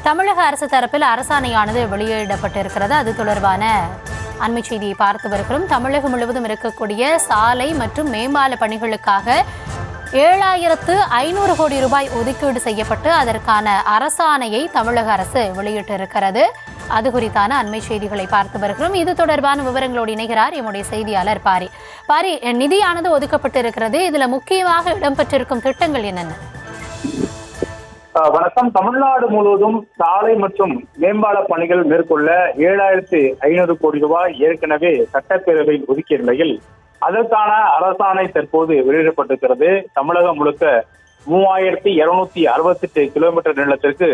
தமிழக அரசு தரப்பில் அரசாணையானது வெளியிடப்பட்டிருக்கிறது. அது தொடர்பான அண்மை செய்தியை பார்த்து வருகிறோம். தமிழகம் முழுவதும் இருக்கக்கூடிய சாலை மற்றும் மேம்பால பணிகளுக்காக 7500 கோடி ரூபாய் ஒதுக்கீடு செய்யப்பட்டு அதற்கான அரசாணையை தமிழக அரசு வெளியிட்டிருக்கிறது. அது குறித்தான அண்மை செய்திகளை பார்த்து வருகிறோம். இது தொடர்பான விவரங்களோடு இணைகிறார் எம்முடைய செய்தியாளர் பாரி. நிதியானது ஒதுக்கப்பட்டிருக்கிறது. இதுல முக்கியமாக இடம்பெற்றிருக்கும் திட்டங்கள் என்னென்ன? வணக்கம். தமிழ்நாடு முழுவதும் சாலை மற்றும் மேம்பால பணிகள் மேற்கொள்ள 7500 கோடி ரூபாய் ஏற்கனவே சட்டப்பேரவையில் ஒதுக்கிய நிலையில் அதற்கான அரசாணை தற்போது வெளியிடப்பட்டிருக்கிறது. தமிழகம் முழுக்க 3268 கிலோமீட்டர் நீளத்திற்கு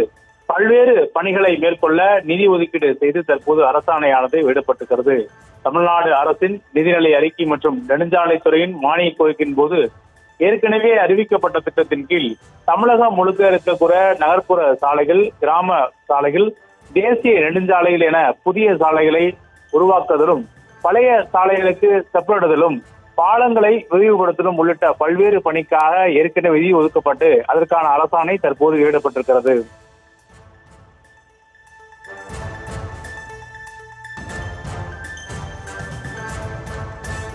பல்வேறு பணிகளை மேற்கொள்ள நிதி ஒதுக்கீடு செய்து தற்போது அரசாணையானது வெளியிடப்பட்டிருக்கிறது. தமிழ்நாடு அரசின் நிதிநிலை அறிக்கை மற்றும் நெடுஞ்சாலைத்துறையின் மானிய கோரிக்கையின் போது ஏற்கனவே அறிவிக்கப்பட்ட திட்டத்தின் கீழ் தமிழகம் முழுக்க இருக்கக்கூடிய நகர்ப்புற சாலைகள், கிராம சாலைகள், தேசிய நெடுஞ்சாலைகள் என புதிய சாலைகளை உருவாக்குவதிலும், பழைய சாலைகளுக்கு செப்பனிடுதலும், பாலங்களை விரிவுபடுத்தலும் உள்ளிட்ட பல்வேறு பணிக்காக ஏற்கனவே நிதி ஒதுக்கப்பட்டு அதற்கான அரசாணை தற்போது வெளியிடப்பட்டிருக்கிறது.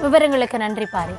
விவரங்களுக்கு நன்றி பாரி.